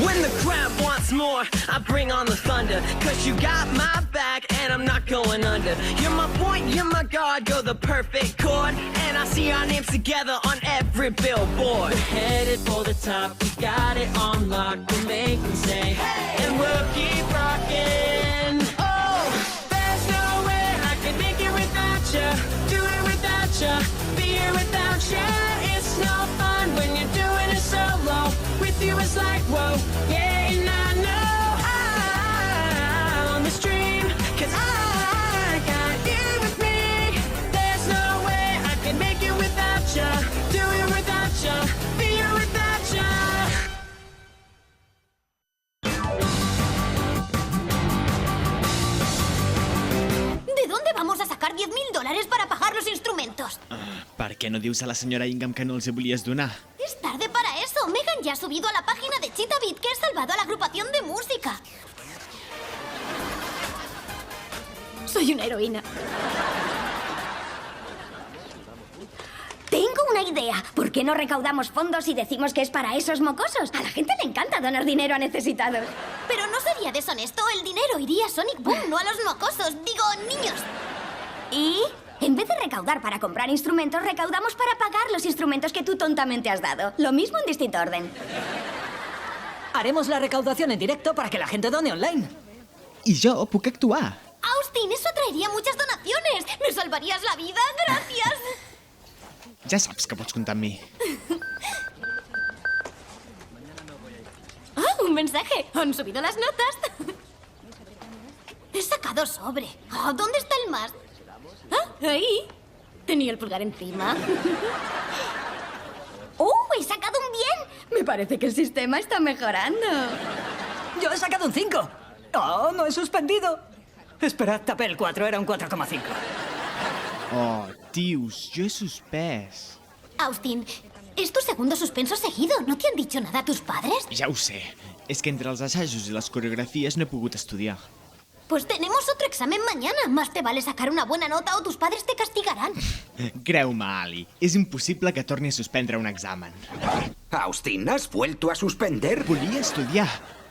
When the crowd wants more, I bring on the thunder. Cause you got my back and I'm not going under. You're my point, you're my guard, go the perfect chord. And I see our names together on every billboard. We're headed for the top, we got it on lock. We'll make them say, hey! And we'll keep rocking. Oh, there's no way I could make it without you. Do it without you, be here without you. It's no fun when you're doing it solo. With you it's like, whoa, yeah, and I know I'm the stream. Cause I got you with me. There's no way I could make it without you. Do it without you, be here without you. ¿De dónde vamos a sacar $10.000 para pagar los instrumentos? Per què no dius a la senyora Ingham que no els hi volies donar? Es tarde para eso. Megan ya ha subido a la página de Cheetah Beat que he salvado a la agrupación de música. Soy una heroína. Tengo una idea. ¿Por qué no recaudamos fondos y decimos que es para esos mocosos? A la gente le encanta donar dinero a necesitados. Pero no sería deshonesto. El dinero iría a Sonic Boom, no a los mocosos. Digo, niños. ¿Y? En vez de recaudar para comprar instrumentos, recaudamos para pagar los instrumentos que tú tontamente has dado. Lo mismo en distinto orden. Haremos la recaudación en directo para que la gente done online. I jo puc actuar. Austin, eso traería muchas donaciones. Me salvarías la vida. Gracias. Ja saps que pots comptar amb mi. ¡Ah, un mensaje! Han subido las notas. He sacado sobre. Oh, ¿dónde está el más? Ah, ahí. Tenía el pulgar encima. ¡Oh, he sacado un bien! Me parece que el sistema está mejorando. Yo he sacado un 5. ¡Oh, no he suspendido! Esperad, tapé el 4, era un 4,5. Oh, tios, jo he suspès. Austin, es tu segundo suspenso seguido. ¿No te han dicho nada tus padres? Ja ho sé. És que entre els assajos i les coreografies no he pogut estudiar. Pues tenemos otro examen mañana. Más te vale sacar una buena nota o tus padres te castigarán. Creu-me, Ali, és impossible que torni a suspendre un examen. Austin, ¿has vuelto a suspender? Volia estudiar,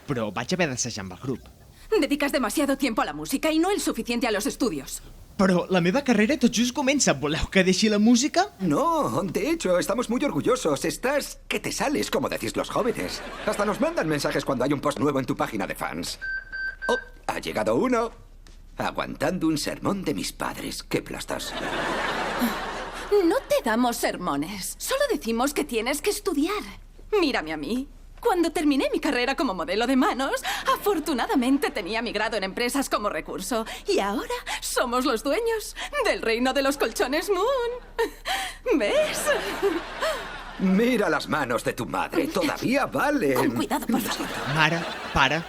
però vaig haver d'assajar amb el grup. Dedicas demasiado tiempo a la música y no el suficiente a los estudios. Però la meva carrera tot just comença. Voleu que deixi la música? No, de hecho, estamos muy orgullosos. Estás que te sales, como decís los jóvenes. Hasta nos mandan mensajes cuando hay un post nuevo en tu página de fans. Oh, ha llegado uno. Aguantando un sermón de mis padres. ¡Qué plastas! No te damos sermones. Solo decimos que tienes que estudiar. Mírame a mí. Cuando terminé mi carrera como modelo de manos, afortunadamente tenía mi grado en empresas como recurso. Y ahora somos los dueños del reino de los colchones Moon. ¿Ves? Mira las manos de tu madre. Todavía valen. Con cuidado, por favor. Mare, pare,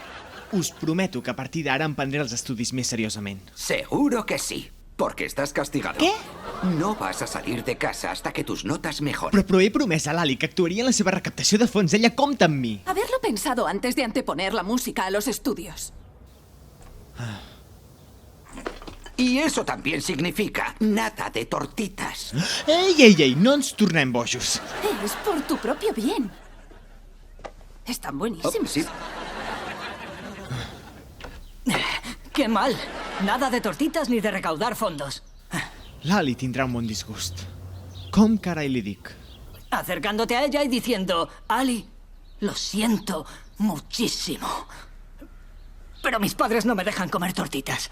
us prometo que a partir d'ara em prendré els estudis més seriosament. Seguro que sí. Porque estás castigado. ¿Qué? No vas a salir de casa hasta que tus notas mejoren. Però he promès a l'Ali que actuaria en la seva recaptació de fons. Ella compta amb mi. Haberlo pensado antes de anteponer la música a los estudios. Y eso también significa nada de tortitas. Ei, no ens tornem bojos. Es por tu propio bien. Están Oh, buenísimos. sí. ¡Qué mal! Nada de tortitas ni de recaudar fondos. L'Ali tindrà un bon disgust. Com carai li dic? Acercándote a ella y diciendo, Ali, lo siento muchísimo. Pero mis padres no me dejan comer tortitas.